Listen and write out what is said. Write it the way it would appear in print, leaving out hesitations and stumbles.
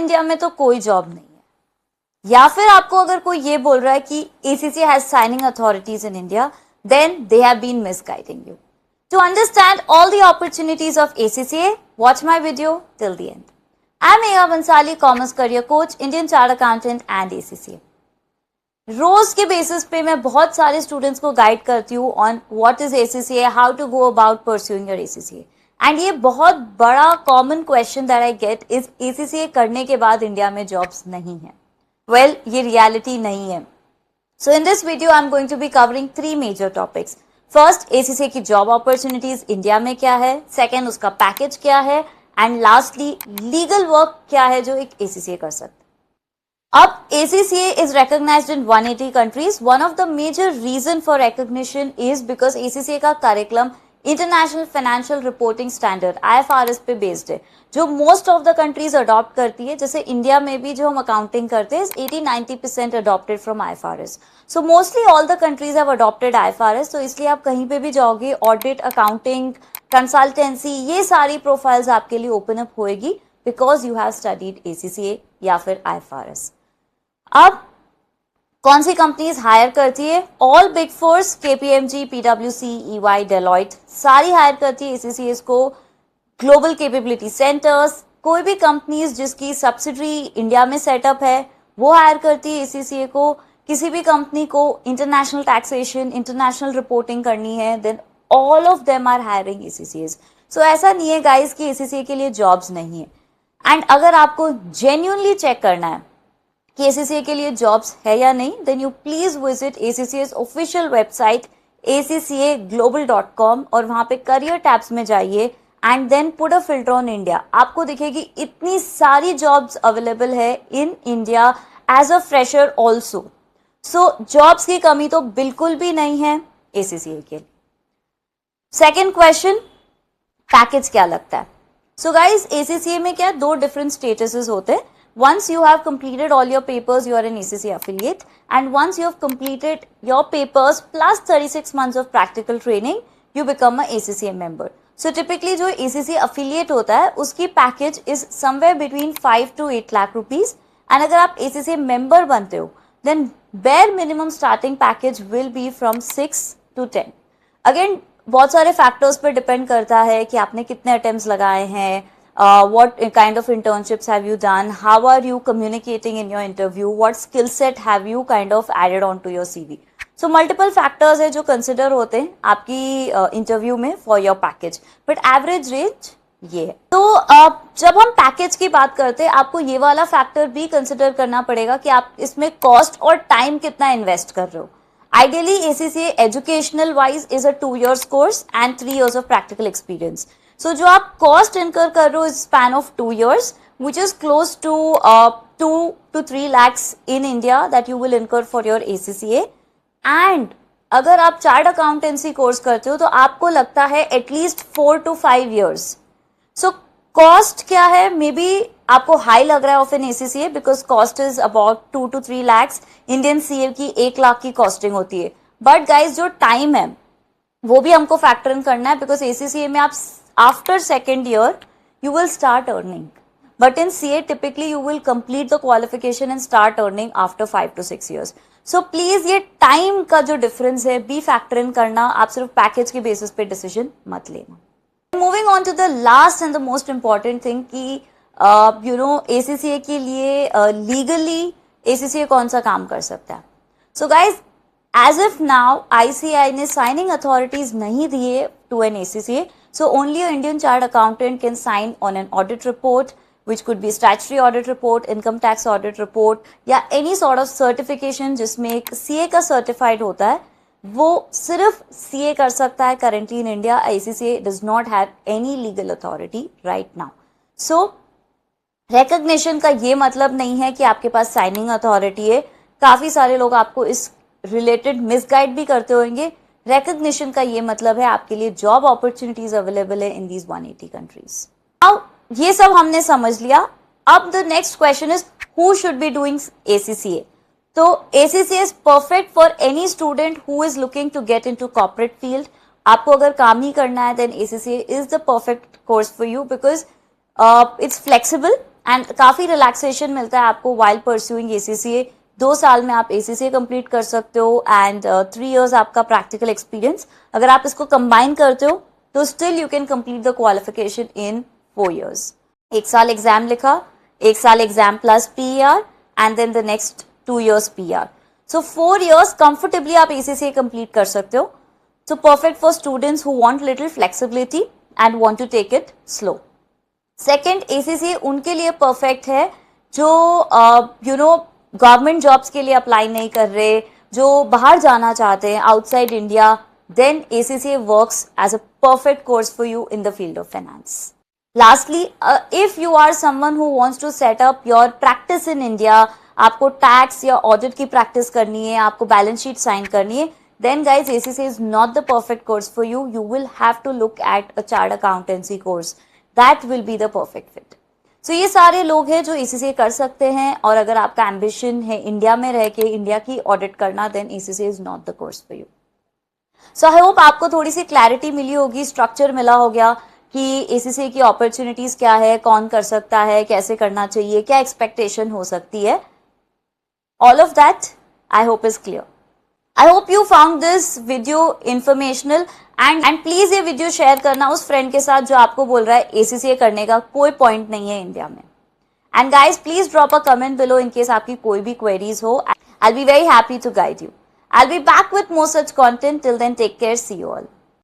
India में तो कोई जॉब नहीं है, या फिर आपको अगर कोई ये बोल रहा है कि ACCA has signing authorities in India, then they have been misguiding you. To understand all the opportunities of ACCA, watch my video till the end. I am Megha Bansali, Commerce Career Coach, Indian Chartered Accountant and ACCA. रोज के basis पे मैं बहुत सारे students को guide करती हूँ on what is ACCA, how to go about pursuing your ACCA. And ये बहुत बड़ा common question that I get is ACCA करने के बाद इंडिया में जॉब्स नहीं है. वेल, ये रियलिटी नहीं है. So in this video, I'm going to be covering 3 major topics. First, ACCA की job opportunities इंडिया में क्या है. Second, उसका पैकेज क्या है. And lastly, legal work क्या है जो एक ACCA कर सकता है. अब ACCA is recognized in 180 countries. One of the major reason for recognition is because ACCA का curriculum international financial reporting standard IFRS पे बेस्ड है, जो most of the countries adopt करती है. जैसे इंडिया में भी जो हम अकाउंटिंग करते हैं 80-90% adopted from IFRS. So mostly all the countries have adopted IFRS. तो इसलिए आप कहीं पे भी जाओगे, ऑडिट, अकाउंटिंग, कंसल्टेंसी, ये सारी प्रोफाइल्स आपके लिए ओपन अप होएगी because you have studied ACCA या फिर IFRS. अब कौन सी कंपनीज हायर करती है? All big force, KPMG, PwC, EY, Deloitte, सारी हायर करती है ACCA को. ग्लोबल कैपेबिलिटी सेंटर्स, कोई भी कंपनीज जिसकी सब्सिडरी इंडिया में सेटअप है वो हायर करती है ACCA को. किसी भी कंपनी को इंटरनेशनल टैक्सेशन, इंटरनेशनल रिपोर्टिंग करनी है, then all of them are hiring ACCAs. So ऐसा नहीं है गाइस कि ACCA के लिए जॉब्स नहीं है. एंड अगर आपको जेन्युइनली चेक करना है कि ACCA के लिए जॉब्स है या नहीं, then you please visit ACCA's official website accaglobal.com और वहां पे करियर टैब्स में जाइए and then put a filter on India. आपको दिखेगी इतनी सारी जॉब्स अवेलेबल है in India as a fresher also. So jobs की कमी तो बिल्कुल भी नहीं है ACCA के लिए. सेकेंड क्वेश्चन, पैकेज क्या लगता है? सो गाइज, ACCA में क्या 2 डिफरेंट स्टेटसेस होते हैं. Once you have completed all your papers, you are an ACCA affiliate, and once you have completed your papers plus 36 months of practical training, you become a ACCA member. So typically जो ACCA affiliate होता है उसकी package is somewhere between 5 to 8 lakh rupees, and अगर आप ACCA member बनते हो then bare minimum starting package will be from 6 to 10. Again बहुत सारे फैक्टर्स पर डिपेंड करता है कि आपने कितने अटेम्प्ट्स लगाए हैं, what kind of internships have you done, how are you communicating in your interview, what skill set have you kind of added on to your CV. So multiple factors है जो consider होते हैं आपकी interview में for your package, but average range ये है. तो जब हम पैकेज की बात करते हैं आपको ये वाला फैक्टर भी कंसिडर करना पड़ेगा कि आप इसमें कॉस्ट और टाइम कितना इन्वेस्ट कर रहे हो. Ideally, ACCA educational wise is a 2 years course and 3 years of practical experience. So जो आप कॉस्ट इनकर कर रहे हो इस span of 2 years, which is close to 2 to 3 lakhs in India that you will incur for your ACCA. And अगर आप chart accountancy course करते हो तो आपको लगता है at least 4 to 5 years. So cost क्या है? मे बी आपको हाई लग रहा है of an ACCA because cost is about 2 to 3 lakhs. Indian CA की 1 लाख की कॉस्टिंग होती है. बट गाइज जो टाइम है वो भी हमको फैक्टर इन करना है बिकॉज ACCA में आप after second year you will start earning, but in CA typically you will complete the qualification and start earning after 5 to 6 years. So please ये टाइम का जो डिफरेंस है बी फैक्टर इन करना, आप सिर्फ package के बेसिस पे decision मत लेना. Moving on to the last and the most important thing कि यू नो ACCA के लिए लीगली ACCA कौन सा काम कर सकता है. So guys, as if now ICAI ने साइनिंग अथॉरिटीज नहीं दिए to an ACCA. So only an Indian chartered accountant can sign on an audit report, which could be statutory audit report, income tax audit report, या any sort of certification जिसमें एक CA का certified होता है, वो सिर्फ CA कर सकता है currently in India. ICCA does not have any legal authority right now. So recognition का ये मतलब नहीं है कि आपके पास signing authority है. काफी सारे लोग आपको इस related misguide भी करते होंगे. रिकग्निशन का ये मतलब है आपके लिए जॉब अपॉर्चुनिटीज अवेलेबल है इन दीज 180 कंट्रीज. अब ये सब हमने समझ लिया. अब the next question is who should be doing ACCA. तो ACCA is perfect for any student who is looking to get into corporate field. आपको अगर काम ही करना है then ACCA is the perfect course for you because it's flexible and काफी relaxation मिलता है आपको वाइल परस्यूइंग ACCA। 2 साल में आप ACCA कंप्लीट कर सकते हो एंड 3 years आपका प्रैक्टिकल एक्सपीरियंस। अगर आप इसको कंबाइन करते हो तो still you can complete the qualification in 4 years। 1 साल एग्जाम लिखा, 1 साल exam plus PER and then the next 2 years PR। So 4 years comfortably आप ACCA कंप्लीट कर सकते हो। So perfect for students who want little flexibility and want to take it slow. Second, ACCA उनके लिए perfect है जो government jobs के लिए अप्लाई नहीं कर रहे, जो बाहर जाना चाहते हैं outside India, then ACCA works as a perfect course for you in the field of finance. Lastly, if you are someone who wants to set up your practice in India, आपको tax या audit की practice करनी है, आपको balance sheet sign करनी है, then guys ACCA is not the perfect course for you. You will have to look at a chartered accountancy course. That will be the perfect fit. So ये सारे लोग हैं जो ACCA कर सकते हैं, और अगर आपका एम्बिशन है इंडिया में रह के इंडिया की ऑडिट करना, then ACCA is not the course for you. So I hope आपको थोड़ी सी क्लैरिटी मिली होगी, स्ट्रक्चर मिला हो गया कि ACCA की अपॉर्चुनिटीज क्या है, कौन कर सकता है, कैसे करना चाहिए, क्या एक्सपेक्टेशन हो सकती है। All of that I hope is clear. I hope you found this video informational and please ये वीडियो शेयर करना उस फ्रेंड के साथ जो आपको बोल रहा है ACCA करने का कोई पॉइंट नहीं है इंडिया में। And guys please drop a comment below in case आपकी कोई भी queries हो। I'll be very happy to guide you. I'll be back with more such content. Till then, take care. See you all.